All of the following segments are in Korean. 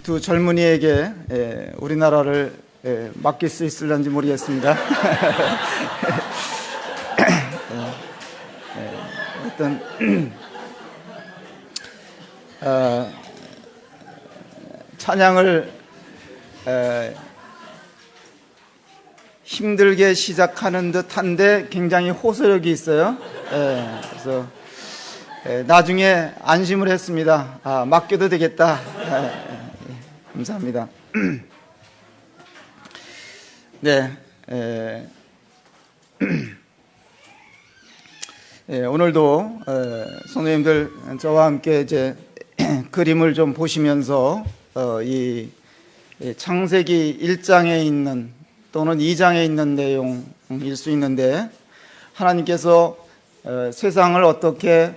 두 젊은이에게 우리나라를 맡길 수 있을런지 모르겠습니다. 어떤 찬양을 힘들게 시작하는 듯한데 굉장히 호소력이 있어요. 그래서 나중에 안심을 했습니다. 맡겨도 되겠다. 감사합니다. 네, 오늘도 선생님들 저와 함께 이제 그림을 좀 보시면서 이 창세기 1장에 있는 또는 2장에 있는 내용일 수 있는데, 하나님께서 세상을 어떻게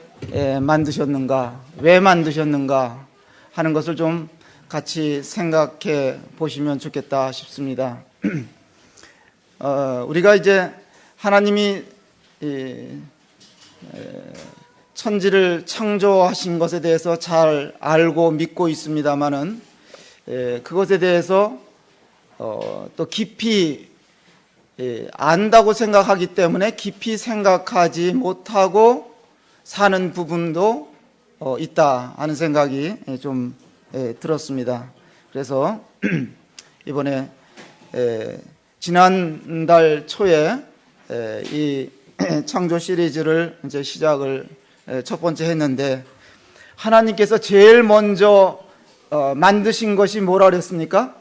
만드셨는가, 왜 만드셨는가 하는 것을 좀 같이 생각해 보시면 좋겠다 싶습니다. 우리가 이제 하나님이 천지를 창조하신 것에 대해서 잘 알고 믿고 있습니다만은, 그것에 대해서 또 깊이 안다고 생각하기 때문에 깊이 생각하지 못하고 사는 부분도 있다 하는 생각이 좀 들었습니다. 그래서 이번에 지난달 초에 이 창조 시리즈를 이제 시작을 첫 번째 했는데, 하나님께서 제일 먼저 만드신 것이 뭐라 그랬습니까?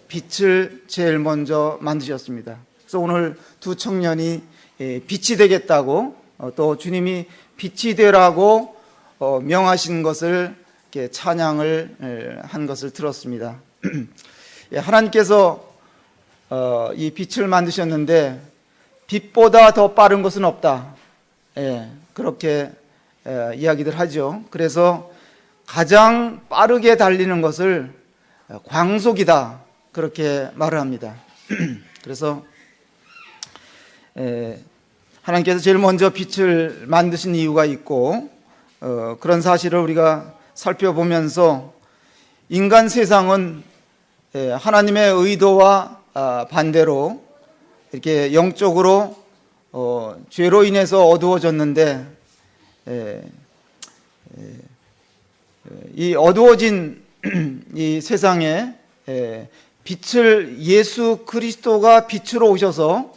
빛을 제일 먼저 만드셨습니다. 그래서 오늘 두 청년이 빛이 되겠다고, 또 주님이 빛이 되라고 명하신 것을 이렇게 찬양을 한 것을 들었습니다. 하나님께서 이 빛을 만드셨는데 빛보다 더 빠른 것은 없다. 그렇게 이야기들 하죠. 그래서 가장 빠르게 달리는 것을 광속이다, 그렇게 말을 합니다. 그래서 하나님께서 제일 먼저 빛을 만드신 이유가 있고, 그런 사실을 우리가 살펴보면서 인간 세상은 하나님의 의도와 반대로 이렇게 영적으로 죄로 인해서 어두워졌는데, 이 어두워진 이 세상에 빛을, 예수 그리스도가 빛으로 오셔서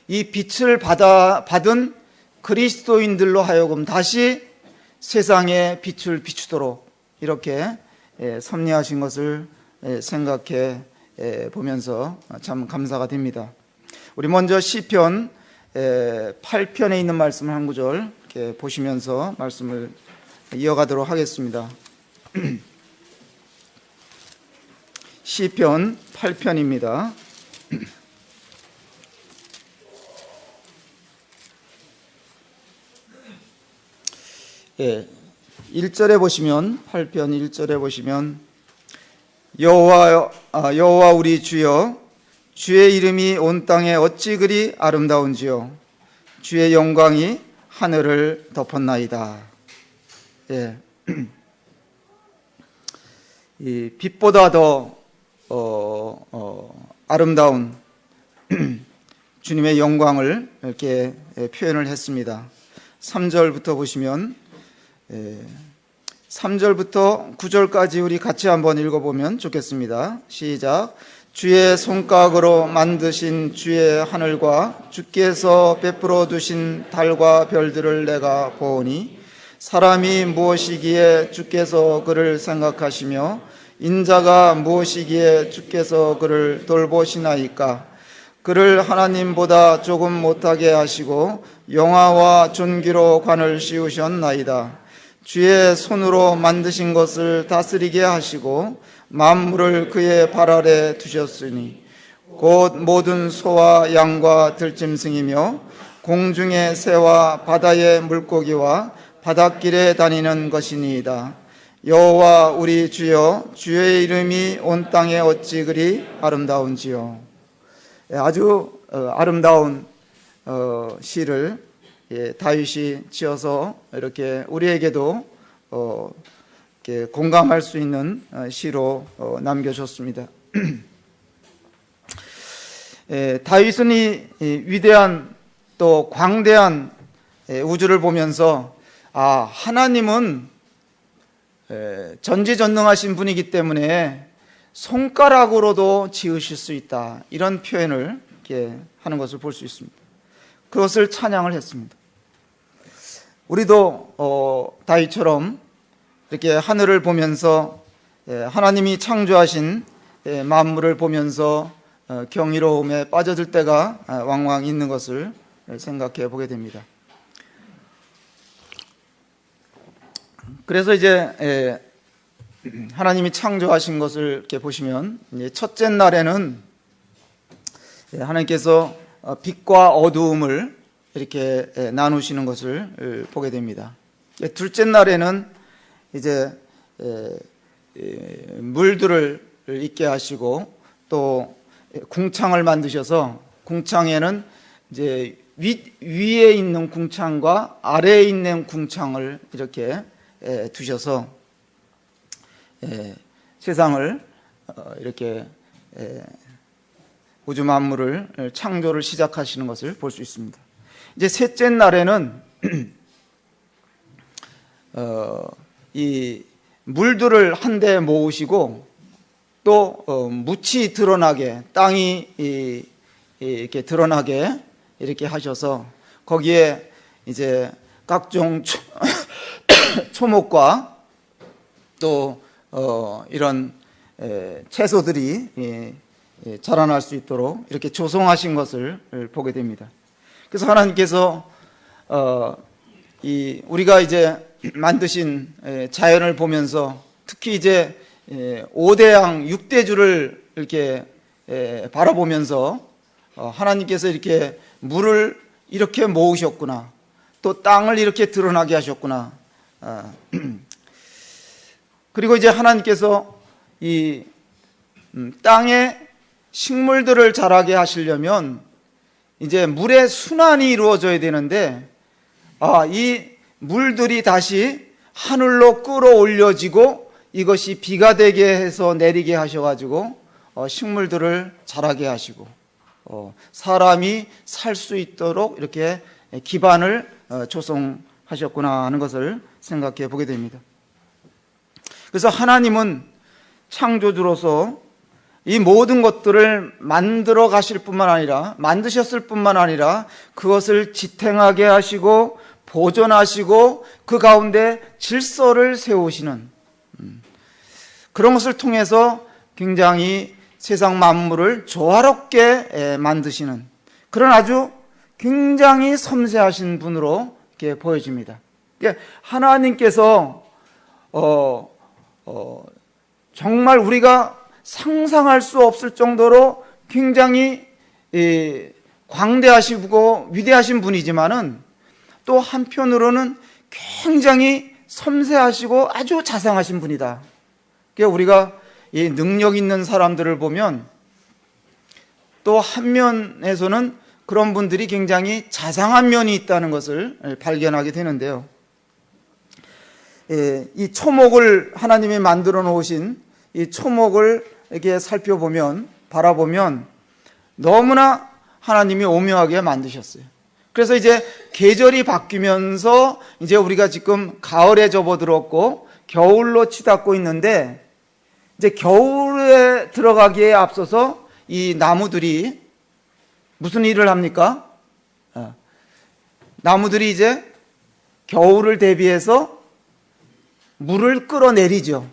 이 빛을 받은 그리스도인들로 하여금 다시 세상에 빛을 비추도록 이렇게 섭리하신 것을 생각해 보면서 참 감사가 됩니다. 우리 먼저 시편 8편에 있는 말씀을 한 구절 이렇게 보시면서 말씀을 이어가도록 하겠습니다. 시편 8편입니다. 1절에 보시면, 8편 1절에 보시면, 여호와 우리 주여, 주의 이름이 온 땅에 어찌 그리 아름다운지요, 주의 영광이 하늘을 덮었나이다. 이 빛보다 더 아름다운 주님의 영광을 이렇게 표현을 했습니다. 3절부터 보시면, 3절부터 9절까지 우리 같이 한번 읽어보면 좋겠습니다. 시작. 주의 손가락으로 만드신 주의 하늘과 주께서 베풀어 두신 달과 별들을 내가 보오니, 사람이 무엇이기에 주께서 그를 생각하시며 인자가 무엇이기에 주께서 그를 돌보시나이까. 그를 하나님보다 조금 못하게 하시고 영화와 존귀로 관을 씌우셨나이다. 주의 손으로 만드신 것을 다스리게 하시고 만물을 그의 발 아래 두셨으니, 곧 모든 소와 양과 들짐승이며 공중의 새와 바다의 물고기와 바닷길에 다니는 것이니이다. 여호와 우리 주여, 주의 이름이 온 땅에 어찌 그리 아름다운지요. 아주 아름다운 시를 다윗이 지어서 이렇게 우리에게도 이렇게 공감할 수 있는 시로 남겨줬습니다. 다윗은 이 위대한 또 광대한 우주를 보면서 하나님은 전지전능하신 분이기 때문에 손가락으로도 지으실 수 있다, 이런 표현을 이렇게 하는 것을 볼 수 있습니다. 그것을 찬양을 했습니다. 우리도 다윗처럼 이렇게 하늘을 보면서 하나님이 창조하신 만물을 보면서 경이로움에 빠져들 때가 왕왕 있는 것을 생각해 보게 됩니다. 그래서 이제 하나님이 창조하신 것을 이렇게 보시면, 첫째 날에는 하나님께서 빛과 어두움을 이렇게 나누시는 것을 보게 됩니다. 둘째 날에는 이제 물들을 있게 하시고 또 궁창을 만드셔서, 궁창에는 이제 위에 있는 궁창과 아래에 있는 궁창을 이렇게 두셔서 세상을 이렇게 우주 만물을 창조를 시작하시는 것을 볼 수 있습니다. 이제 셋째 날에는 이 물들을 한데 모으시고 또 묻이 드러나게, 땅이 이렇게 드러나게 이렇게 하셔서 거기에 이제 각종 초목과 또 이런 채소들이 자라날 수 있도록 이렇게 조성하신 것을 보게 됩니다. 그래서 하나님께서 우리가 이제 만드신 자연을 보면서 특히 이제 5대양 6대주를 이렇게 바라보면서 하나님께서 이렇게 물을 이렇게 모으셨구나, 또 땅을 이렇게 드러나게 하셨구나. 그리고 이제 하나님께서 이 땅에 식물들을 자라게 하시려면 이제 물의 순환이 이루어져야 되는데, 이 물들이 다시 하늘로 끌어올려지고 이것이 비가 되게 해서 내리게 하셔가지고 식물들을 자라게 하시고 사람이 살 수 있도록 이렇게 기반을 조성하셨구나 하는 것을 생각해 보게 됩니다. 그래서 하나님은 창조주로서 이 모든 것들을 만들어 가실 뿐만 아니라, 만드셨을 뿐만 아니라 그것을 지탱하게 하시고 보존하시고 그 가운데 질서를 세우시는 그런 것을 통해서 굉장히 세상 만물을 조화롭게 만드시는 그런 아주 굉장히 섬세하신 분으로 이렇게 보여집니다. 하나님께서 정말 우리가 상상할 수 없을 정도로 굉장히 광대하시고 위대하신 분이지만은 또 한편으로는 굉장히 섬세하시고 아주 자상하신 분이다. 그러니까 우리가 이 능력 있는 사람들을 보면 또 한면에서는 그런 분들이 굉장히 자상한 면이 있다는 것을 발견하게 되는데요. 이 초목을 하나님이 만들어 놓으신 이 초목을 이렇게 살펴보면, 바라보면 너무나 하나님이 오묘하게 만드셨어요. 그래서 이제 계절이 바뀌면서 이제 우리가 지금 가을에 접어들었고 겨울로 치닫고 있는데, 이제 겨울에 들어가기에 앞서서 이 나무들이 무슨 일을 합니까? 나무들이 이제 겨울을 대비해서 물을 끌어내리죠.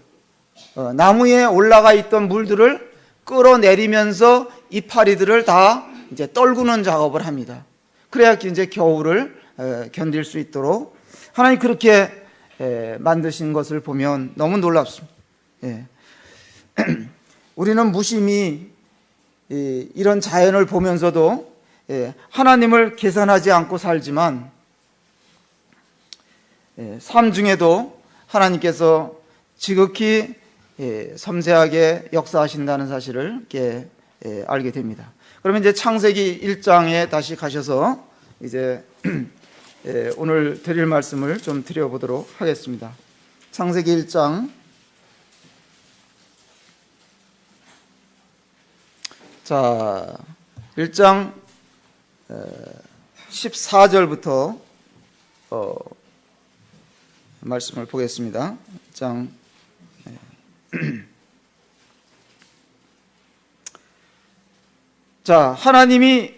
나무에 올라가 있던 물들을 끌어내리면서 이파리들을 다 이제 떨구는 작업을 합니다. 그래야 이제 겨울을 견딜 수 있도록 하나님 그렇게 만드신 것을 보면 너무 놀랍습니다. 우리는 무심히 이런 자연을 보면서도 하나님을 계산하지 않고 살지만 삶 중에도 하나님께서 지극히 섬세하게 역사하신다는 사실을 이렇게 알게 됩니다. 그러면 이제 창세기 1장에 다시 가셔서 이제 오늘 드릴 말씀을 좀 드려보도록 하겠습니다. 창세기 1장 자, 1장 14절부터 말씀을 보겠습니다. 1장 자, 하나님이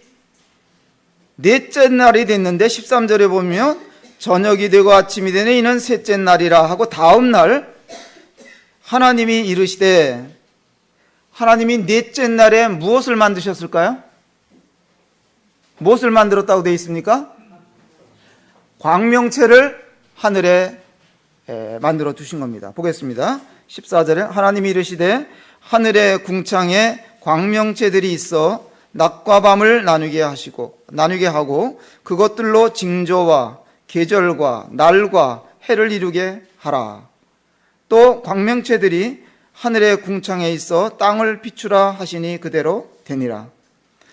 넷째 날이 됐는데 13절에 보면 저녁이 되고 아침이 되니 이는 셋째 날이라 하고 다음 날 하나님이 이르시되, 하나님이 넷째 날에 무엇을 만드셨을까요? 무엇을 만들었다고 되어 있습니까? 광명체를 하늘에 만들어 두신 겁니다. 보겠습니다. 14절에 하나님이 이르시되 하늘의 궁창에 광명체들이 있어 낮과 밤을 나누게 하고 그것들로 징조와 계절과 날과 해를 이루게 하라. 또 광명체들이 하늘의 궁창에 있어 땅을 비추라 하시니 그대로 되니라.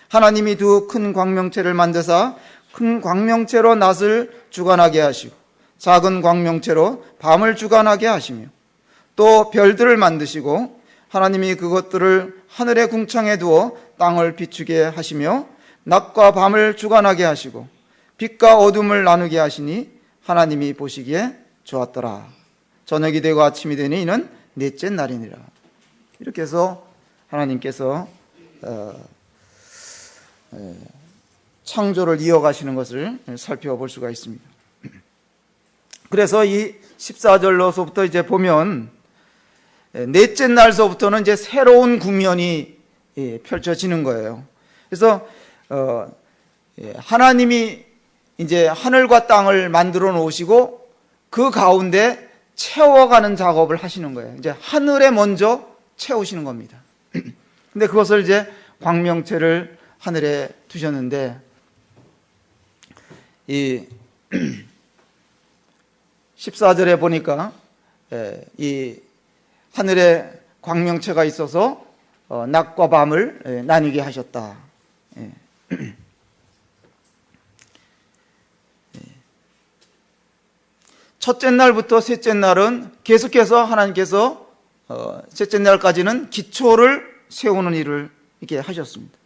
하나님이 두 큰 광명체를 만드사 큰 광명체로 낮을 주관하게 하시고 작은 광명체로 밤을 주관하게 하시며 또 별들을 만드시고 하나님이 그것들을 하늘의 궁창에 두어 땅을 비추게 하시며 낮과 밤을 주관하게 하시고 빛과 어둠을 나누게 하시니 하나님이 보시기에 좋았더라. 저녁이 되고 아침이 되니 이는 넷째 날이니라. 이렇게 해서 하나님께서 창조를 이어가시는 것을 살펴볼 수가 있습니다. 그래서 이 14절로서부터 이제 보면 넷째 날서부터는 이제 새로운 국면이 펼쳐지는 거예요. 그래서 하나님이 이제 하늘과 땅을 만들어 놓으시고 그 가운데 채워가는 작업을 하시는 거예요. 이제 하늘에 먼저 채우시는 겁니다. 근데 그것을 이제 광명체를 하늘에 두셨는데, 이 14절에 보니까 이 하늘에 광명체가 있어서 낮과 밤을 나뉘게 하셨다. 첫째 날부터 셋째 날은 계속해서 하나님께서 셋째 날까지는 기초를 세우는 일을 이렇게 하셨습니다.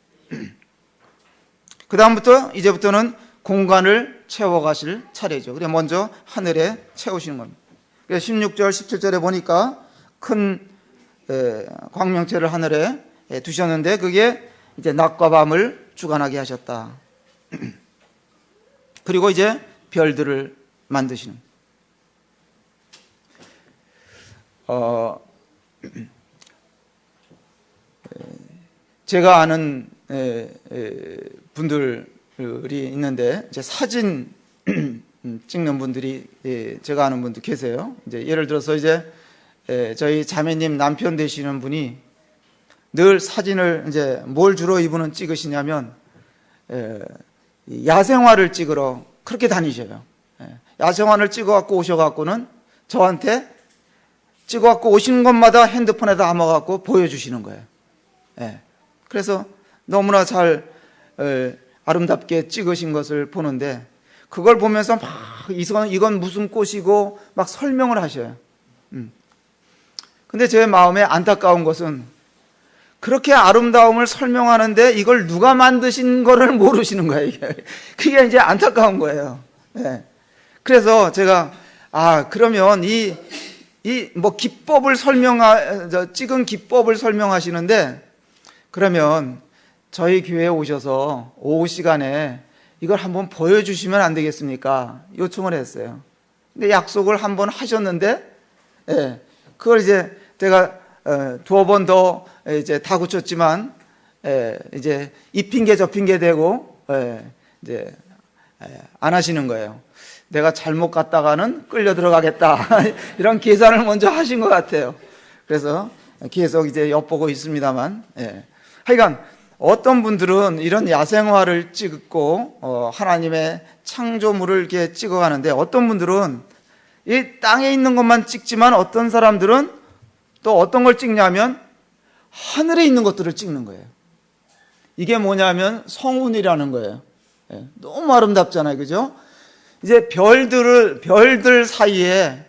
그 다음부터 이제부터는 공간을 채워가실 차례죠. 그래 먼저 하늘에 채우시는 겁니다. 그래서 16절, 17절에 보니까 큰 광명체를 하늘에 두셨는데 그게 이제 낮과 밤을 주관하게 하셨다. 그리고 이제 별들을 만드시는. 제가 아는 분들이 있는데 이제 사진 찍는 분들이 제가 아는 분도 계세요. 이제 예를 들어서 이제 저희 자매님 남편 되시는 분이 늘 사진을 이제 뭘 주로 이분은 찍으시냐면 야생화를 찍으러 그렇게 다니셔요. 야생화를 찍어갖고 오셔갖고는 저한테 찍어갖고 오시는 것마다 핸드폰에 담아갖고 보여주시는 거예요. 그래서 너무나 잘 아름답게 찍으신 것을 보는데 그걸 보면서 막 이건 무슨 꽃이고 막 설명을 하셔요. 근데 제 마음에 안타까운 것은 그렇게 아름다움을 설명하는데 이걸 누가 만드신 거를 모르시는 거예요. 그게 이제 안타까운 거예요. 그래서 제가 그러면 뭐 기법을 찍은 기법을 설명하시는데 그러면 저희 교회에 오셔서 오후 시간에 이걸 한번 보여주시면 안 되겠습니까? 요청을 했어요. 근데 약속을 한번 하셨는데, 그걸 이제 제가 두어 번 더 이제 다그쳤지만, 이제 이 핑계 저 핑계 대고, 이제 안 하시는 거예요. 내가 잘못 갔다가는 끌려 들어가겠다. 이런 계산을 먼저 하신 것 같아요. 그래서 계속 이제 엿보고 있습니다만, 하여간 어떤 분들은 이런 야생화를 찍고 하나님의 창조물을 이렇게 찍어가는데 어떤 분들은 이 땅에 있는 것만 찍지만 어떤 사람들은 또 어떤 걸 찍냐면 하늘에 있는 것들을 찍는 거예요. 이게 뭐냐면 성운이라는 거예요. 너무 아름답잖아요, 그죠? 이제 별들 사이에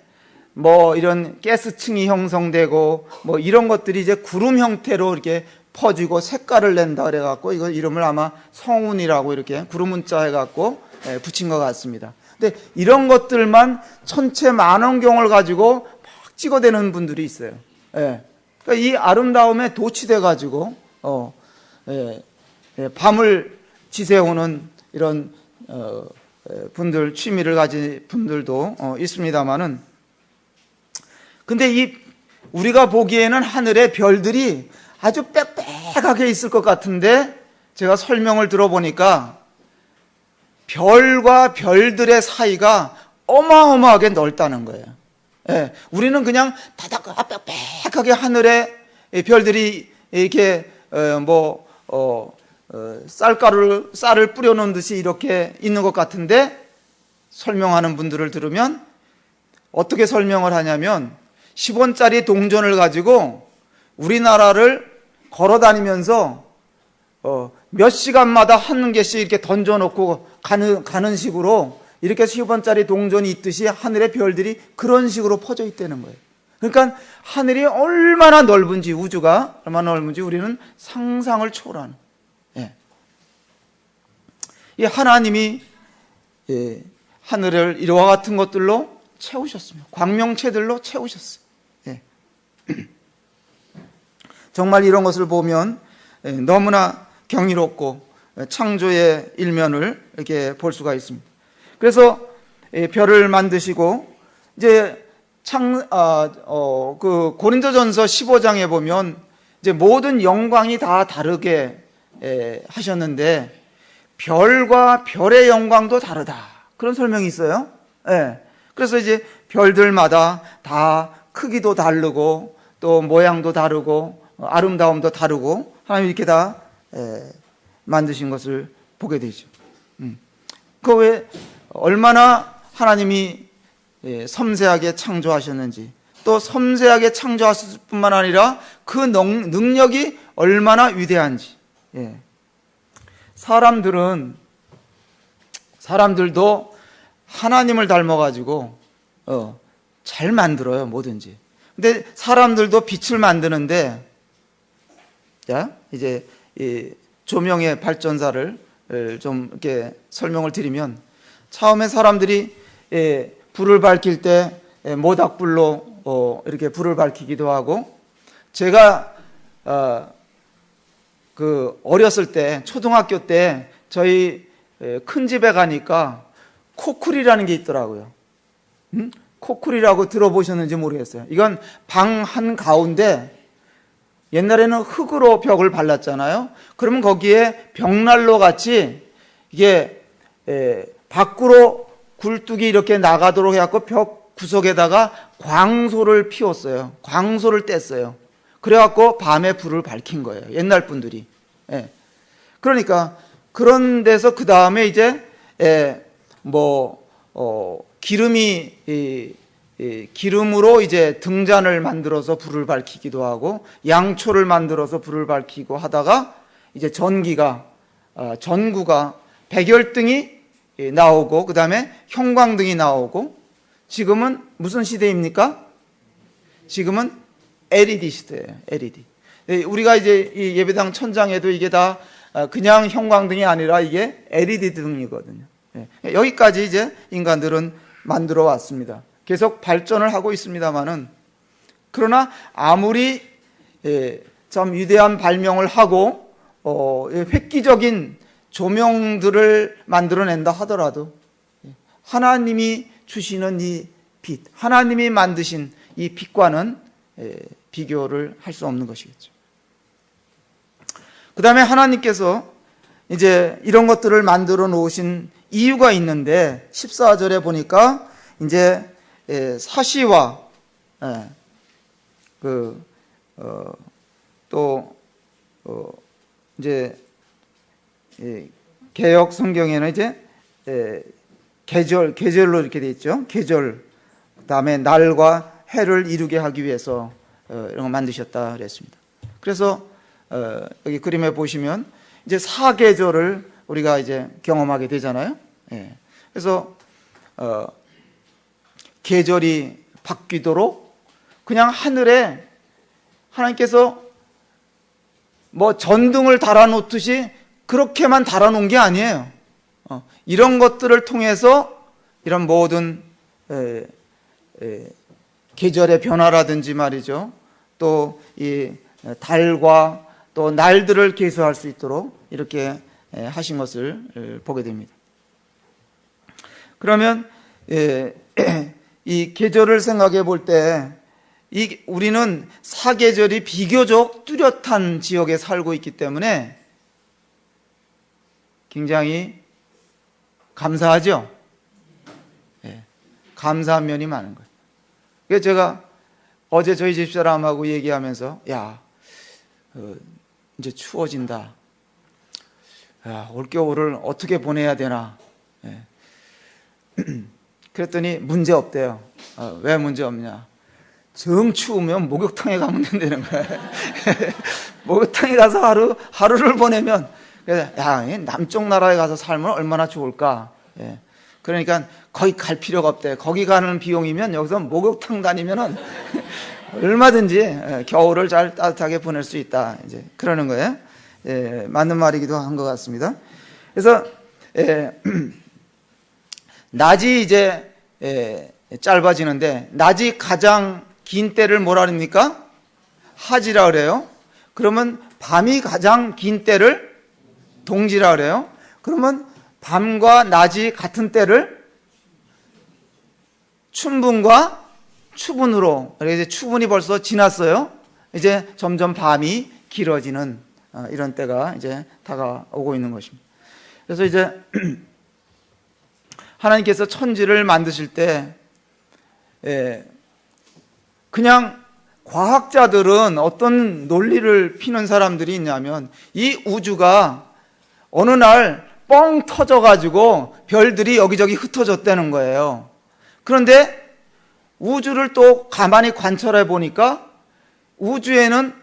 뭐 이런 가스층이 형성되고 뭐 이런 것들이 이제 구름 형태로 이렇게 퍼지고 색깔을 낸다 그래갖고 이거 이름을 아마 성운이라고 이렇게 구름문자 해갖고 붙인 것 같습니다. 근데 이런 것들만 천체 만원경을 가지고 막 찍어대는 분들이 있어요. 그러니까 이 아름다움에 도취돼 가지고 밤을 지새우는 이런 분들, 취미를 가진 분들도 있습니다만은, 근데 이 우리가 보기에는 하늘에 별들이 아주 빽빽하게 있을 것 같은데, 제가 설명을 들어보니까 별과 별들의 사이가 어마어마하게 넓다는 거예요. 우리는 그냥 빽빽하게 하늘에 별들이 이렇게 쌀을 뿌려놓은 듯이 이렇게 있는 것 같은데, 설명하는 분들을 들으면 어떻게 설명을 하냐면 10원짜리 동전을 가지고 우리나라를 걸어 다니면서 몇 시간마다 한 개씩 이렇게 던져놓고 가는 식으로, 이렇게 10원짜리 동전이 있듯이 하늘의 별들이 그런 식으로 퍼져 있다는 거예요. 그러니까 하늘이 얼마나 넓은지, 우주가 얼마나 넓은지 우리는 상상을 초월하는. 이 하나님이 하늘을 이와 같은 것들로 채우셨습니다. 광명체들로 채우셨어요. 정말 이런 것을 보면 너무나 경이롭고 창조의 일면을 이렇게 볼 수가 있습니다. 그래서 별을 만드시고, 이제 그 고린도전서 15장에 보면 이제 모든 영광이 다 다르게 하셨는데 별과 별의 영광도 다르다, 그런 설명이 있어요. 그래서 이제 별들마다 다 크기도 다르고 또 모양도 다르고 아름다움도 다르고 하나님 이렇게 다 만드신 것을 보게 되죠. 그 외에 얼마나 하나님이 섬세하게 창조하셨는지, 또 섬세하게 창조하셨을 뿐만 아니라 그 능력이 얼마나 위대한지. 사람들도 하나님을 닮아가지고 잘 만들어요, 뭐든지. 근데 사람들도 빛을 만드는데, 이제 이 조명의 발전사를 좀 이렇게 설명을 드리면, 처음에 사람들이 불을 밝힐 때 모닥불로 이렇게 불을 밝히기도 하고, 제가 그 어렸을 때, 초등학교 때 저희 큰 집에 가니까 코쿨이라는 게 있더라고요. 코쿨이라고 들어보셨는지 모르겠어요. 이건 방 한가운데, 옛날에는 흙으로 벽을 발랐잖아요. 그러면 거기에 벽난로 같이 이게 밖으로 굴뚝이 이렇게 나가도록 해갖고 벽 구석에다가 광소를 피웠어요. 광소를 뗐어요. 그래갖고 밤에 불을 밝힌 거예요, 옛날 분들이. 그러니까 그런 데서 그 다음에 이제 기름으로 이제 등잔을 만들어서 불을 밝히기도 하고, 양초를 만들어서 불을 밝히고 하다가 이제 전구가 백열등이 나오고, 그 다음에 형광등이 나오고, 지금은 무슨 시대입니까? 지금은 LED 시대예요. LED. 우리가 이제 이 예배당 천장에도 이게 다 그냥 형광등이 아니라 이게 LED 등이거든요. 여기까지 이제 인간들은 만들어 왔습니다. 계속 발전을 하고 있습니다만은, 그러나 아무리 참 위대한 발명을 하고 획기적인 조명들을 만들어낸다 하더라도 하나님이 주시는 이 빛, 하나님이 만드신 이 빛과는 비교를 할 수 없는 것이겠죠. 그 다음에 하나님께서 이제 이런 것들을 만들어 놓으신 이유가 있는데, 14절에 보니까 이제 사시와 이제 개역 성경에는 이제 계절로 이렇게 돼 있죠. 계절, 그다음에 날과 해를 이루게 하기 위해서 이런 거 만드셨다 그랬습니다. 그래서 여기 그림에 보시면 이제 사계절을 우리가 이제 경험하게 되잖아요. 그래서 계절이 바뀌도록 그냥 하늘에 하나님께서 뭐 전등을 달아놓듯이 그렇게만 달아놓은 게 아니에요. 이런 것들을 통해서 이런 모든 계절의 변화라든지 말이죠. 또 이 달과 또 날들을 계수할 수 있도록 이렇게 하신 것을 보게 됩니다. 그러면 이 계절을 생각해 볼 때 우리는 사계절이 비교적 뚜렷한 지역에 살고 있기 때문에 굉장히 감사하죠. 감사한 면이 많은 거예요. 그래서 제가 어제 저희 집사람하고 얘기하면서 이제 추워진다. 올겨울을 어떻게 보내야 되나. 그랬더니 문제 없대요. 왜 문제 없냐? 정 추우면 목욕탕에 가면 된다는 거예요. 목욕탕에 가서 하루를 보내면, 남쪽 나라에 가서 살면 얼마나 좋을까. 그러니까 거기 갈 필요가 없대. 거기 가는 비용이면 여기서 목욕탕 다니면은 얼마든지 겨울을 잘 따뜻하게 보낼 수 있다. 이제 그러는 거예요. 맞는 말이기도 한 것 같습니다. 그래서 낮이 이제 짧아지는데, 낮이 가장 긴 때를 뭐라 그럽니까? 하지라 그래요. 그러면 밤이 가장 긴 때를 동지라 그래요. 그러면 밤과 낮이 같은 때를 춘분과 추분으로, 이제 추분이 벌써 지났어요. 이제 점점 밤이 길어지는 이런 때가 이제 다가오고 있는 것입니다. 그래서 이제 하나님께서 천지를 만드실 때 그냥 과학자들은 어떤 논리를 피는 사람들이 있냐면, 이 우주가 어느 날 뻥 터져가지고 별들이 여기저기 흩어졌다는 거예요. 그런데 우주를 또 가만히 관찰해 보니까 우주에는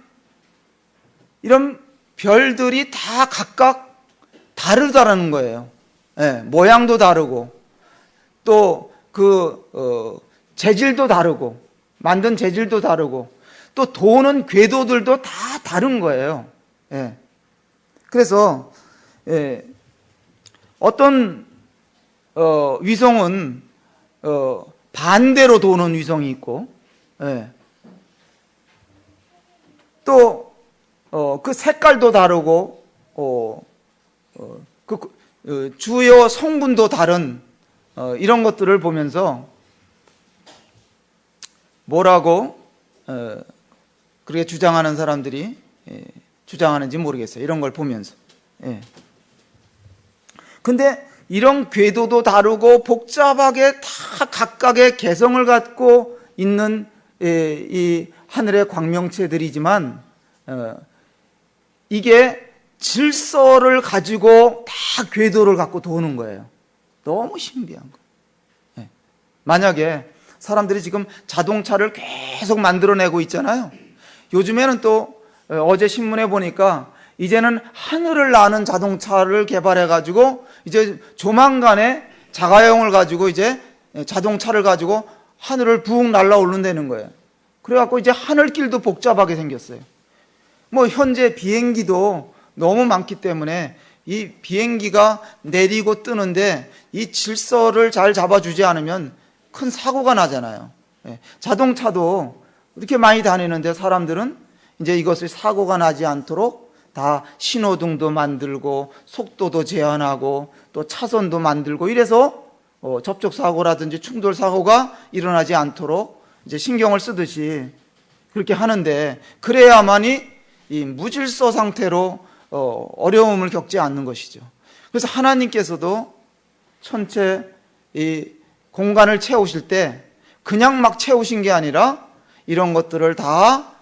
이런 별들이 다 각각 다르다는 거예요. 모양도 다르고 또 재질도 다르고, 만든 재질도 다르고, 또 도는 궤도들도 다 다른 거예요. 그래서 어떤 위성은 반대로 도는 위성이 있고, 또 그 색깔도 다르고, 주요 성분도 다른 이런 것들을 보면서 뭐라고 그렇게 주장하는 사람들이 주장하는지 모르겠어요. 이런 걸 보면서. 근데 이런 궤도도 다르고 복잡하게 다 각각의 개성을 갖고 있는 이 하늘의 광명체들이지만, 이게 질서를 가지고 다 궤도를 갖고 도는 거예요. 너무 신비한 거예요. 만약에 사람들이 지금 자동차를 계속 만들어내고 있잖아요. 요즘에는 또 어제 신문에 보니까 이제는 하늘을 나는 자동차를 개발해가지고 이제 조만간에 자가용을 가지고 이제 자동차를 가지고 하늘을 붕 날아오른다는 거예요. 그래갖고 이제 하늘길도 복잡하게 생겼어요. 뭐 현재 비행기도 너무 많기 때문에 이 비행기가 내리고 뜨는데 이 질서를 잘 잡아주지 않으면 큰 사고가 나잖아요. 자동차도 이렇게 많이 다니는데 사람들은 이제 이것을 사고가 나지 않도록 다 신호등도 만들고 속도도 제한하고 또 차선도 만들고 이래서 접촉사고라든지 충돌사고가 일어나지 않도록 이제 신경을 쓰듯이 그렇게 하는데, 그래야만이 이 무질서 상태로 어려움을 겪지 않는 것이죠. 그래서 하나님께서도 전체 이 공간을 채우실 때 그냥 막 채우신 게 아니라 이런 것들을 다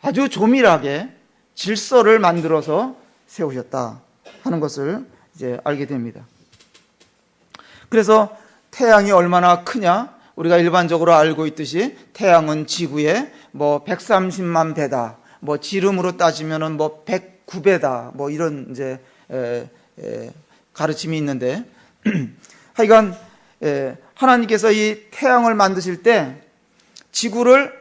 아주 조밀하게 질서를 만들어서 세우셨다 하는 것을 이제 알게 됩니다. 그래서 태양이 얼마나 크냐? 우리가 일반적으로 알고 있듯이 태양은 지구의 뭐 130만 배다. 뭐 지름으로 따지면은 뭐 109배다. 뭐 이런 이제 가르침이 있는데, 하여간 하나님께서 이 태양을 만드실 때 지구를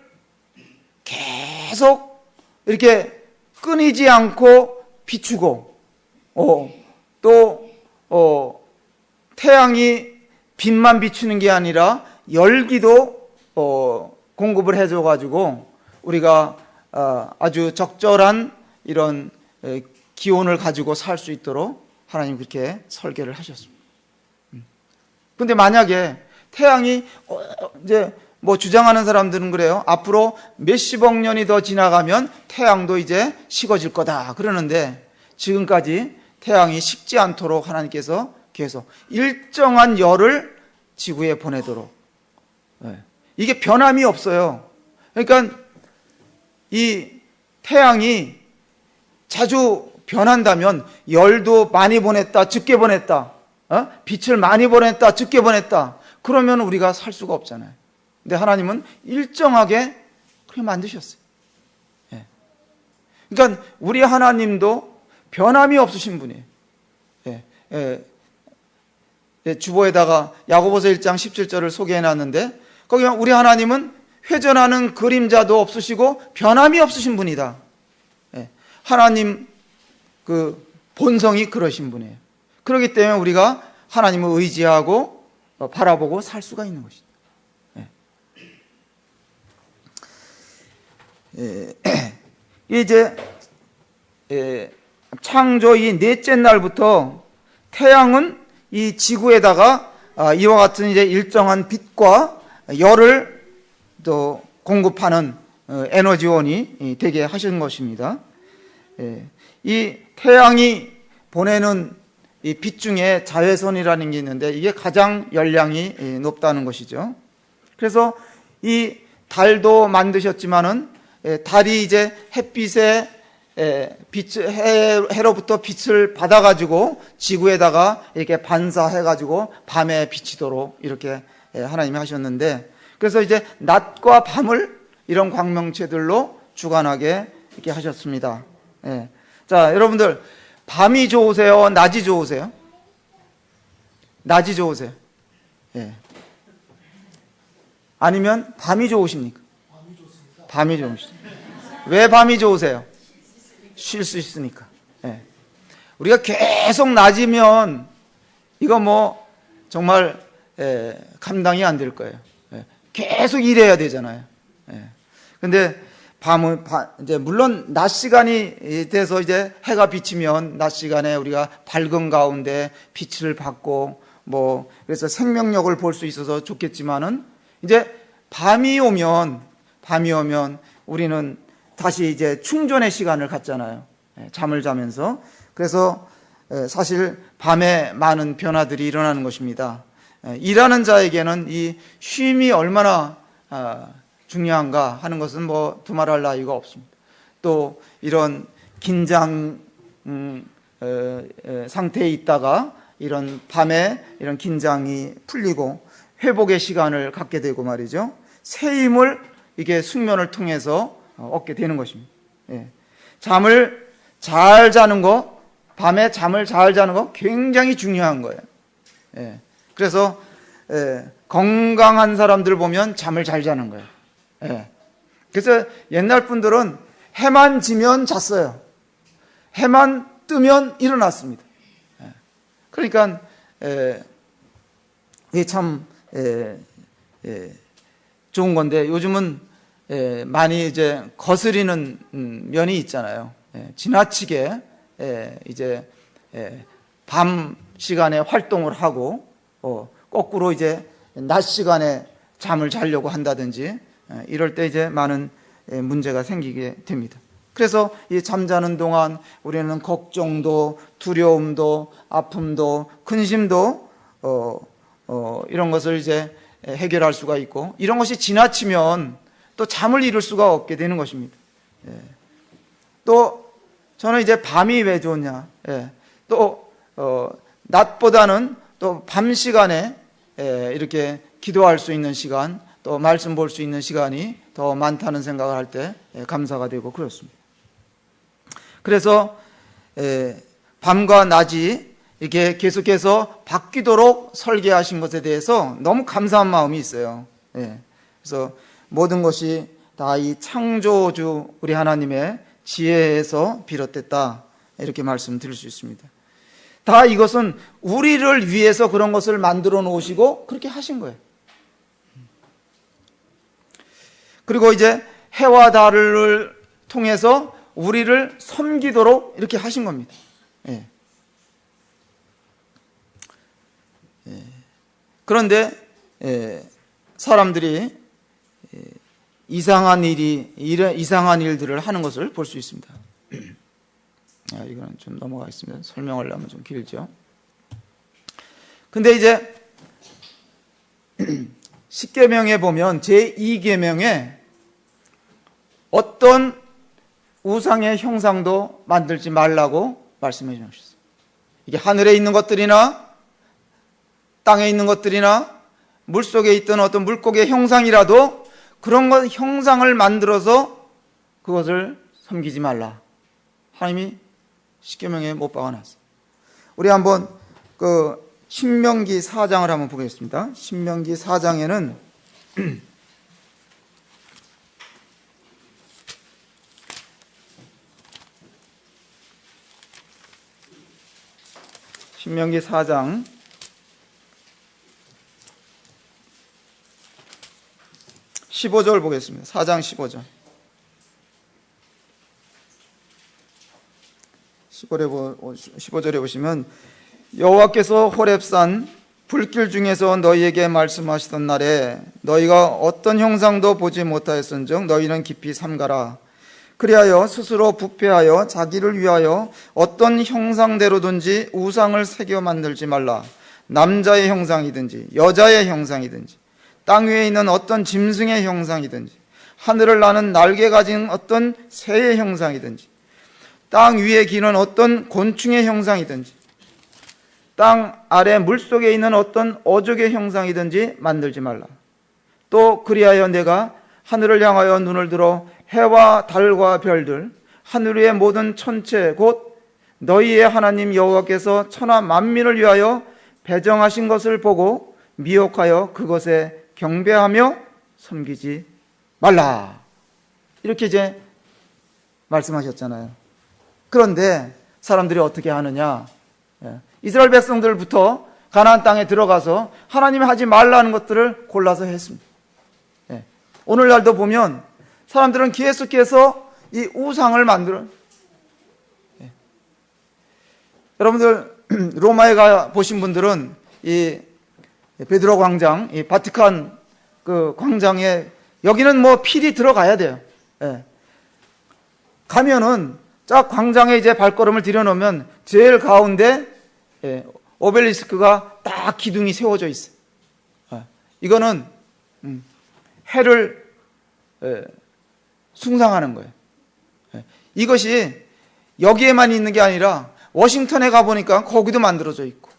계속 이렇게 끊이지 않고 비추고, 태양이 빛만 비추는 게 아니라 열기도 공급을 해줘가지고 우리가 아주 적절한 이런 기온을 가지고 살 수 있도록 하나님 그렇게 설계를 하셨습니다. 근데 만약에 태양이 이제 뭐 주장하는 사람들은 그래요. 앞으로 몇십억 년이 더 지나가면 태양도 이제 식어질 거다 그러는데, 지금까지 태양이 식지 않도록 하나님께서 계속 일정한 열을 지구에 보내도록, 이게 변함이 없어요. 그러니까 이 태양이 자주 변한다면 열도 많이 보냈다 적게 보냈다, 빛을 많이 보냈다 적게 보냈다, 그러면 우리가 살 수가 없잖아요. 근데 하나님은 일정하게 그렇게 만드셨어요. 그러니까 우리 하나님도 변함이 없으신 분이에요. 주보에다가 야고보서 1장 17절을 소개해놨는데, 거기 우리 하나님은 회전하는 그림자도 없으시고 변함이 없으신 분이다. 하나님 그 본성이 그러신 분이에요. 그렇기 때문에 우리가 하나님을 의지하고 바라보고 살 수가 있는 것이죠. 이제 창조 이 넷째 날부터 태양은 이 지구에다가 이와 같은 이제 일정한 빛과 열을 또 공급하는 에너지원이 되게 하신 것입니다. 이 태양이 보내는 이 빛 중에 자외선이라는 게 있는데, 이게 가장 열량이 높다는 것이죠. 그래서 이 달도 만드셨지만은 달이 이제 햇빛에 해로부터 빛을 받아가지고 지구에다가 이렇게 반사해가지고 밤에 비치도록 이렇게 하나님이 하셨는데, 그래서 이제 낮과 밤을 이런 광명체들로 주관하게 이렇게 하셨습니다. 자, 여러분들 밤이 좋으세요? 낮이 좋으세요? 낮이 좋으세요? 아니면 밤이 좋으십니까? 밤이 좋으십니까? 왜 밤이 좋으세요? 쉴 수 있으니까. 우리가 계속 낮이면 이거 뭐 정말 감당이 안 될 거예요. 계속 일해야 되잖아요. 근데 밤은 이제 물론 낮 시간이 돼서 이제 해가 비치면 낮 시간에 우리가 밝은 가운데 빛을 받고 뭐 그래서 생명력을 볼 수 있어서 좋겠지만은, 이제 밤이 오면 우리는 다시 이제 충전의 시간을 갖잖아요. 잠을 자면서. 그래서 사실 밤에 많은 변화들이 일어나는 것입니다. 일하는 자에게는 이 쉼이 얼마나 중요한가 하는 것은 뭐 두말할 나위가 없습니다. 또 이런 긴장 상태에 있다가 이런 밤에 이런 긴장이 풀리고 회복의 시간을 갖게 되고 말이죠. 새 힘을 이게 숙면을 통해서 얻게 되는 것입니다. 잠을 잘 자는 거, 밤에 잠을 잘 자는 거 굉장히 중요한 거예요. 그래서 건강한 사람들 보면 잠을 잘 자는 거예요. 그래서 옛날 분들은 해만 지면 잤어요. 해만 뜨면 일어났습니다. 그러니까 이게 참 좋은 건데, 요즘은 많이 이제 거스리는 면이 있잖아요. 지나치게 이제 밤 시간에 활동을 하고 거꾸로 이제 낮 시간에 잠을 자려고 한다든지, 이럴 때 이제 많은 문제가 생기게 됩니다. 그래서 이 잠자는 동안 우리는 걱정도, 두려움도, 아픔도, 근심도 이런 것을 이제 해결할 수가 있고, 이런 것이 지나치면 또 잠을 이룰 수가 없게 되는 것입니다. 또 저는 이제 밤이 왜 좋냐? 또 낮보다는 또 밤 시간에 이렇게 기도할 수 있는 시간, 또 말씀 볼 수 있는 시간이 더 많다는 생각을 할 때 감사가 되고 그렇습니다. 그래서 밤과 낮이 이렇게 계속해서 바뀌도록 설계하신 것에 대해서 너무 감사한 마음이 있어요. 그래서 모든 것이 다 이 창조주 우리 하나님의 지혜에서 비롯됐다, 이렇게 말씀드릴 수 있습니다. 다 이것은 우리를 위해서 그런 것을 만들어 놓으시고 그렇게 하신 거예요. 그리고 이제 해와 달을 통해서 우리를 섬기도록 이렇게 하신 겁니다. 예. 예. 그런데 사람들이 이상한 일들을 하는 것을 볼 수 있습니다. 이거는 좀 넘어가겠습니다. 설명하려면 좀 길죠. 근데 이제 십계명에 보면 제2계명에 어떤 우상의 형상도 만들지 말라고 말씀해 주셨어요. 이게 하늘에 있는 것들이나 땅에 있는 것들이나 물속에 있던 어떤 물고기의 형상이라도 그런 것 형상을 만들어서 그것을 섬기지 말라. 하나님이 십계명에 못 박아놨어요. 우리 한번 그 신명기 4장을 한번 보겠습니다. 신명기 4장에는 신명기 4장 15절 보겠습니다. 4장 15절. 15절에 보시면 여호와께서 호렙산 불길 중에서 너희에게 말씀하시던 날에 너희가 어떤 형상도 보지 못하였은즉 너희는 깊이 삼가라. 그리하여 스스로 부패하여 자기를 위하여 어떤 형상대로든지 우상을 새겨 만들지 말라. 남자의 형상이든지 여자의 형상이든지 땅 위에 있는 어떤 짐승의 형상이든지 하늘을 나는 날개 가진 어떤 새의 형상이든지 땅 위에 기는 어떤 곤충의 형상이든지 땅 아래 물속에 있는 어떤 어족의 형상이든지 만들지 말라. 또 그리하여 내가 하늘을 향하여 눈을 들어 해와 달과 별들 하늘 위의 모든 천체 곧 너희의 하나님 여호와께서 천하 만민을 위하여 배정하신 것을 보고 미혹하여 그것에 경배하며 섬기지 말라. 이렇게 이제 말씀하셨잖아요. 그런데 사람들이 어떻게 하느냐? 이스라엘 백성들부터 가나안 땅에 들어가서 하나님이 하지 말라는 것들을 골라서 했습니다. 오늘날도 보면 사람들은 계속해서 이 우상을 만들어. 여러분들 로마에 가 보신 분들은 이 베드로 광장, 이 바티칸 그 광장에 여기는 뭐 필히 들어가야 돼요. 가면은 쫙 광장에 이제 발걸음을 들여놓으면 제일 가운데 오벨리스크가 딱 기둥이 세워져 있어요. 이거는 해를 숭상하는 거예요. 이것이 여기에만 있는 게 아니라 워싱턴에 가보니까 거기도 만들어져 있고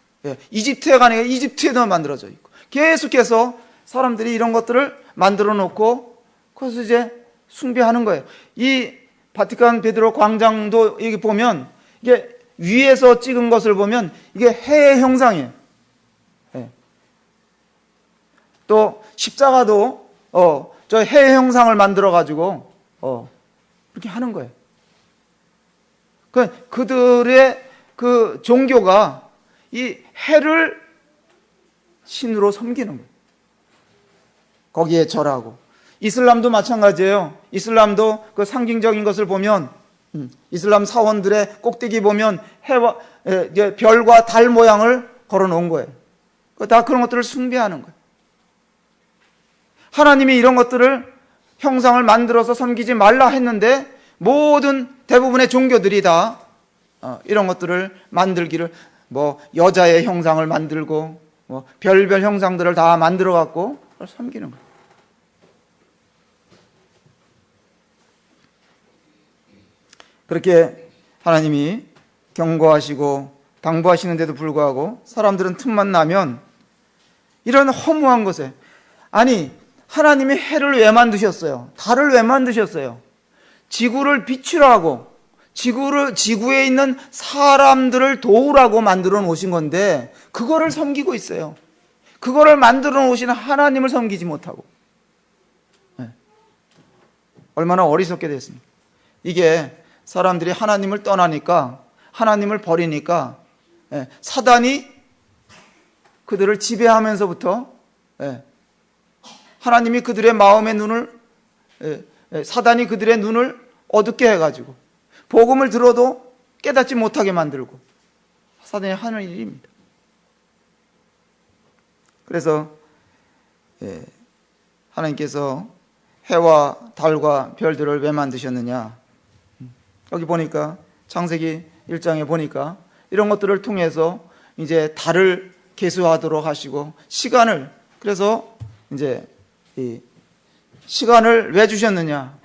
이집트에 가니까 이집트에도 만들어져 있고 계속해서 사람들이 이런 것들을 만들어 놓고 그래서 이제 숭배하는 거예요. 이 바티칸 베드로 광장도 여기 보면 이게 위에서 찍은 것을 보면 이게 해의 형상이에요. 또 십자가도 저 해의 형상을 만들어 가지고 그렇게 하는 거예요. 그들의 그 종교가 이 해를 신으로 섬기는 거예요. 거기에 절하고. 이슬람도 마찬가지예요. 이슬람도 그 상징적인 것을 보면 이슬람 사원들의 꼭대기 보면 해와 별과 달 모양을 걸어 놓은 거예요. 다 그런 것들을 숭배하는 거예요. 하나님이 이런 것들을 형상을 만들어서 섬기지 말라 했는데 모든 대부분의 종교들이 다 이런 것들을 만들기를 뭐 여자의 형상을 만들고 뭐 별별 형상들을 다 만들어 갖고 섬기는 거예요. 그렇게 하나님이 경고하시고 당부하시는데도 불구하고 사람들은 틈만 나면 이런 허무한 것에 아니 하나님이 해를 왜 만드셨어요? 달을 왜 만드셨어요? 지구를 비추라고 지구에 있는 사람들을 도우라고 만들어 놓으신 건데 그거를 섬기고 있어요. 그거를 만들어 놓으신 하나님을 섬기지 못하고 얼마나 어리석게 됐습니까? 이게 사람들이 하나님을 떠나니까, 하나님을 버리니까 사단이 그들을 지배하면서부터 하나님이 그들의 마음의 눈을, 사단이 그들의 눈을 어둡게 해가지고 복음을 들어도 깨닫지 못하게 만들고 사단이 하는 일입니다. 그래서 하나님께서 해와 달과 별들을 왜 만드셨느냐? 여기 보니까 창세기 1장에 보니까 이런 것들을 통해서 이제 달을 계수하도록 하시고 시간을, 그래서 이제 이 시간을 왜 주셨느냐?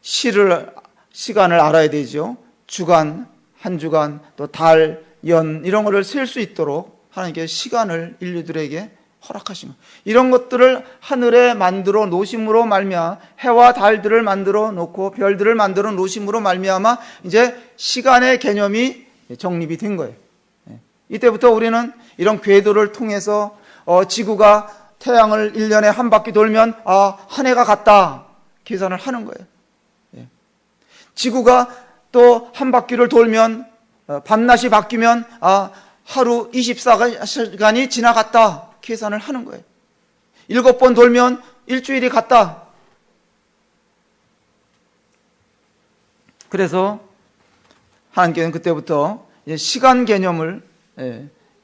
시간을 알아야 되죠. 주간, 한 주간, 또 달, 연 이런 거를 셀 수 있도록 하나님께서 시간을 인류들에게 허락하신 것. 이런 것들을 하늘에 만들어 놓으심으로 말미암아, 해와 달들을 만들어 놓고 별들을 만들어 놓으심으로 말미암아 이제 시간의 개념이 정립이 된 거예요. 이때부터 우리는 이런 궤도를 통해서 지구가 태양을 1년에 한 바퀴 돌면 한 해가 갔다 계산을 하는 거예요. 지구가 또 한 바퀴를 돌면 밤낮이 바뀌면 하루 24시간이 지나갔다 계산을 하는 거예요. 7번 돌면 일주일이 갔다. 그래서 하나님께서는 그때부터 이제 시간 개념을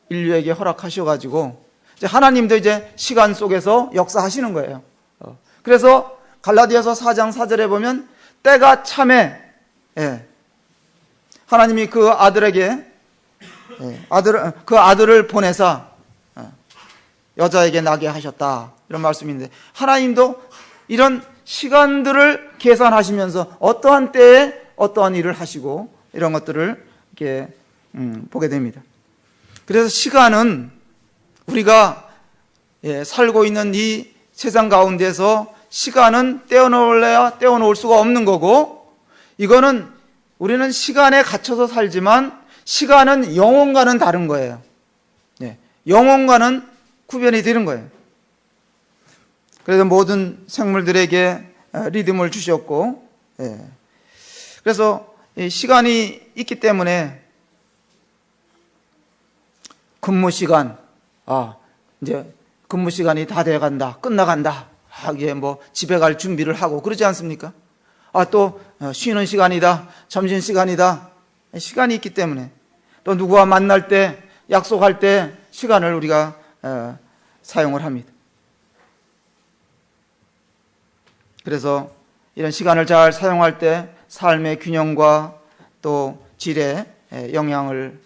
인류에게 허락하셔가지고 이제 하나님도 이제 시간 속에서 역사하시는 거예요. 그래서 갈라디아서 4장 4절에 보면 때가 참에 하나님이 그 아들에게 그 아들을 보내사 여자에게 나게 하셨다 이런 말씀인데, 하나님도 이런 시간들을 계산하시면서 어떠한 때에 어떠한 일을 하시고 이런 것들을 이렇게 보게 됩니다. 그래서 시간은 우리가 살고 있는 이 세상 가운데서 시간은 떼어놓을래야 떼어놓을 수가 없는 거고, 이거는 우리는 시간에 갇혀서 살지만 시간은 영혼과는 다른 거예요. 영혼과는 구별이 되는 거예요. 그래서 모든 생물들에게 리듬을 주셨고, 그래서 시간이 있기 때문에 근무 시간, 이제 근무 시간이 다 돼간다, 끝나간다, 이게 뭐 집에 갈 준비를 하고 그러지 않습니까? 또 쉬는 시간이다, 점심 시간이다, 시간이 있기 때문에 또 누구와 만날 때, 약속할 때 시간을 우리가 사용을 합니다. 그래서 이런 시간을 잘 사용할 때 삶의 균형과 또 질에 영향을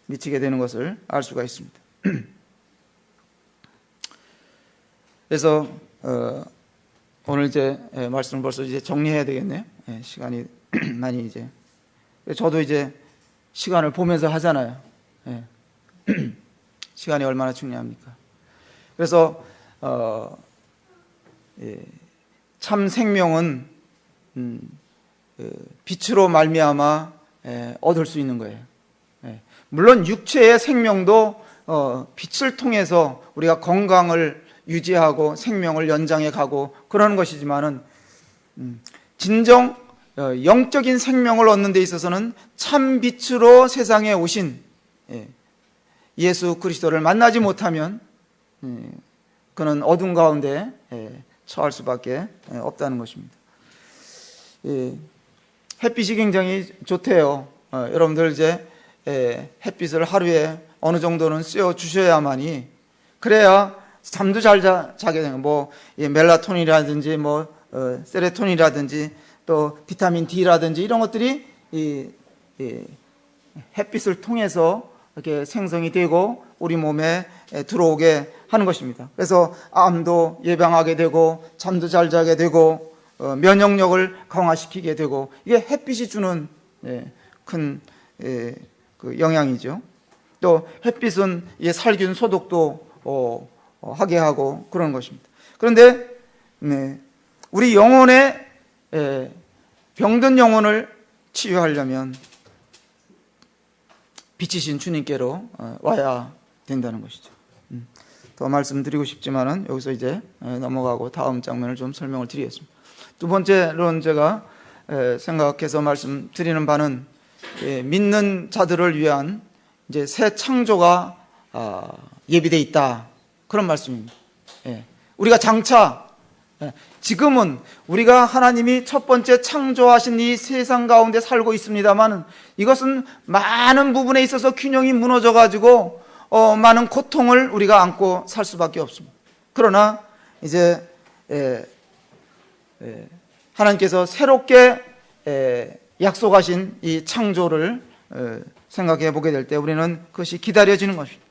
미치게 되는 것을 알 수가 있습니다. 그래서 오늘 이제 말씀을 벌써 이제 정리해야 되겠네요. 시간이 많이 이제, 저도 이제 시간을 보면서 하잖아요. 시간이 얼마나 중요합니까? 그래서 참 생명은 빛으로 말미암아 얻을 수 있는 거예요. 물론 육체의 생명도 빛을 통해서 우리가 건강을 유지하고 생명을 연장해 가고 그러는 것이지만은 진정 영적인 생명을 얻는 데 있어서는 참 빛으로 세상에 오신 예수 그리스도를 만나지 못하면 그는 어둠 가운데 처할 수밖에 없다는 것입니다. 햇빛이 굉장히 좋대요. 여러분들 이제 햇빛을 하루에 어느 정도는 쐬어 주셔야만이, 그래야 잠도 잘 자게 되는, 뭐 멜라토닌이라든지 뭐 세로토닌이라든지 또 비타민 D라든지 이런 것들이 이 햇빛을 통해서 이렇게 생성이 되고 우리 몸에 들어오게 하는 것입니다. 그래서 암도 예방하게 되고 잠도 잘 자게 되고 면역력을 강화시키게 되고, 이게 햇빛이 주는 큰 그 영향이죠. 또 햇빛은 살균 소독도 하게 하고 그런 것입니다. 그런데 우리 영혼의 병든 영혼을 치유하려면 빛이신 주님께로 와야 된다는 것이죠. 더 말씀드리고 싶지만은 여기서 이제 넘어가고 다음 장면을 좀 설명을 드리겠습니다. 두 번째로는 제가 생각해서 말씀드리는 바는 믿는 자들을 위한 이제 새 창조가 예비되어 있다, 그런 말씀입니다. 우리가 장차 지금은 우리가 하나님이 첫 번째 창조하신 이 세상 가운데 살고 있습니다만, 이것은 많은 부분에 있어서 균형이 무너져 가지고 많은 고통을 우리가 안고 살 수밖에 없습니다. 그러나 이제 하나님께서 새롭게 약속하신 이 창조를 생각해 보게 될 때 우리는 그것이 기다려지는 것입니다.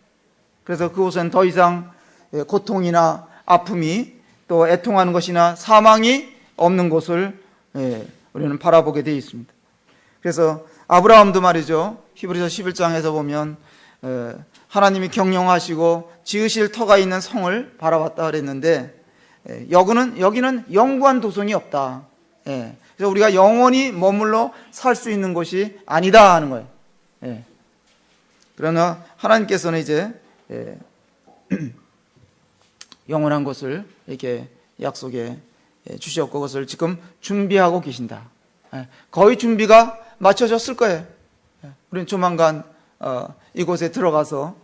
그래서 그곳은 더 이상 고통이나 아픔이 또 애통하는 것이나 사망이 없는 곳을 우리는 바라보게 되어 있습니다. 그래서 아브라함도 말이죠, 히브리서 11장에서 보면 하나님이 경영하시고 지으실 터가 있는 성을 바라봤다 그랬는데, 여기는 영구한 도성이 없다. 그래서 우리가 영원히 머물러 살 수 있는 곳이 아니다 하는 거예요. 그러나 하나님께서는 이제 영원한 것을 이렇게 약속해 주셨고, 그것을 지금 준비하고 계신다. 거의 준비가 마쳐졌을 거예요. 우리는 조만간 이곳에 들어가서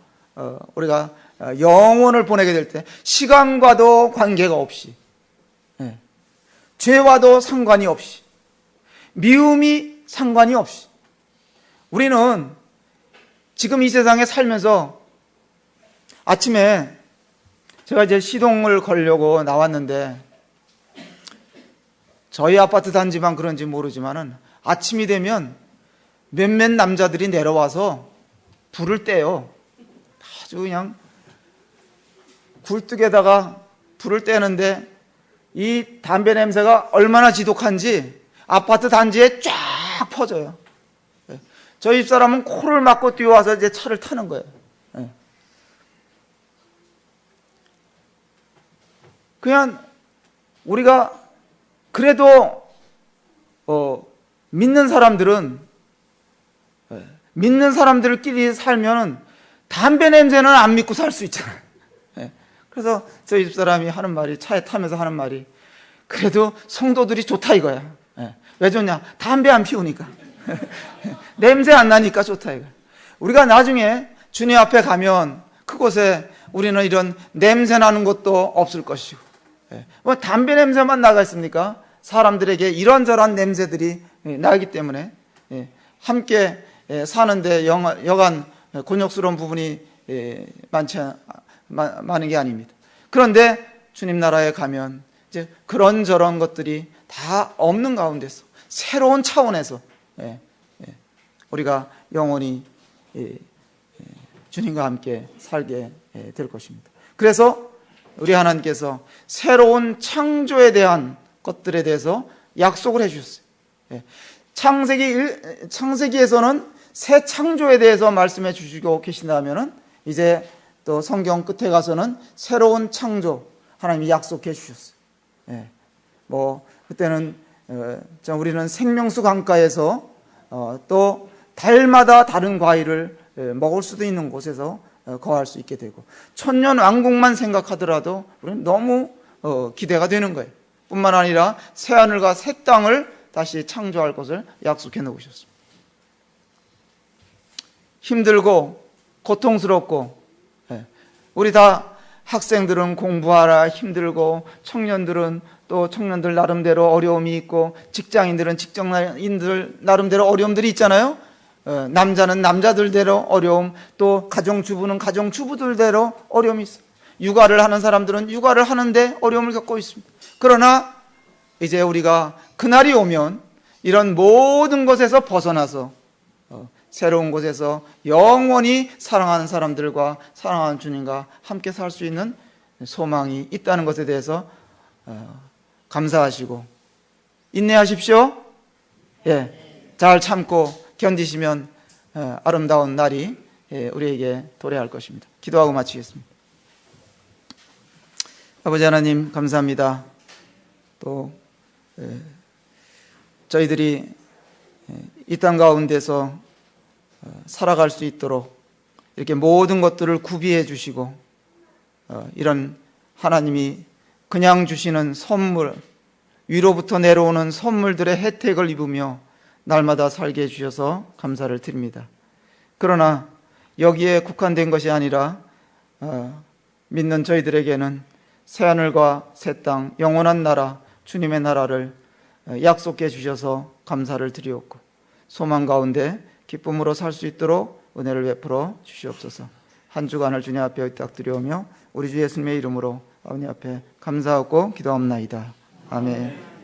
우리가 영원을 보내게 될 때 시간과도 관계가 없이, 죄와도 상관이 없이, 미움이 상관이 없이, 우리는 지금 이 세상에 살면서 아침에 제가 이제 시동을 걸려고 나왔는데, 저희 아파트 단지만 그런지 모르지만은 아침이 되면 몇몇 남자들이 내려와서 불을 떼요. 아주 그냥 굴뚝에다가 불을 떼는데 이 담배 냄새가 얼마나 지독한지 아파트 단지에 쫙 퍼져요. 저희 집사람은 코를 막고 뛰어와서 이제 차를 타는 거예요. 그냥 우리가 그래도 믿는 사람들끼리 살면은 담배 냄새는 안 믿고 살 수 있잖아요. 그래서 저희 집사람이 하는 말이, 차에 타면서 하는 말이, 그래도 성도들이 좋다 이거야. 왜 좋냐? 담배 안 피우니까. 냄새 안 나니까 좋다 이거야. 우리가 나중에 주님 앞에 가면 그곳에 우리는 이런 냄새 나는 것도 없을 것이고, 뭐 담배 냄새만 나가 있습니까? 사람들에게 이런저런 냄새들이 나기 때문에 함께 사는데 여간 곤욕스러운 부분이 많은 게 아닙니다. 그런데 주님 나라에 가면 이제 그런저런 것들이 다 없는 가운데서 새로운 차원에서 우리가 영원히 주님과 함께 살게 될 것입니다. 그래서 우리 하나님께서 새로운 창조에 대한 것들에 대해서 약속을 해주셨어요. 창세기에서는 새 창조에 대해서 말씀해 주시고 계신다면은, 이제 또 성경 끝에 가서는 새로운 창조 하나님이 약속해 주셨어요. 뭐 그때는 우리는 생명수 강가에서 또 달마다 다른 과일을 먹을 수도 있는 곳에서 거할 수 있게 되고, 천년 왕국만 생각하더라도 우리는 너무 기대가 되는 거예요. 뿐만 아니라 새하늘과 새 땅을 다시 창조할 것을 약속해 놓으셨습니다. 힘들고 고통스럽고, 우리 다 학생들은 공부하라 힘들고, 청년들은 또 청년들 나름대로 어려움이 있고, 직장인들은 직장인들 나름대로 어려움들이 있잖아요. 남자는 남자들대로 어려움, 또 가정주부는 가정주부들대로 어려움이 있어요. 육아를 하는 사람들은 육아를 하는데 어려움을 겪고 있습니다. 그러나 이제 우리가 그날이 오면 이런 모든 것에서 벗어나서 새로운 곳에서 영원히 사랑하는 사람들과 사랑하는 주님과 함께 살 수 있는 소망이 있다는 것에 대해서 감사하시고 인내하십시오. 잘 참고 견디시면 아름다운 날이 우리에게 도래할 것입니다. 기도하고 마치겠습니다. 아버지 하나님, 감사합니다. 또 저희들이 이 땅 가운데서 살아갈 수 있도록 이렇게 모든 것들을 구비해 주시고, 이런 하나님이 그냥 주시는 선물, 위로부터 내려오는 선물들의 혜택을 입으며 날마다 살게 해주셔서 감사를 드립니다. 그러나 여기에 국한된 것이 아니라 믿는 저희들에게는 새하늘과 새 땅, 영원한 나라, 주님의 나라를 약속해 주셔서 감사를 드리옵고 소망 가운데 기쁨으로 살 수 있도록 은혜를 베풀어 주시옵소서. 한 주간을 주님 앞에 의탁드리오며 우리 주 예수님의 이름으로 아버님 앞에 감사하고 기도합나이다. 아멘.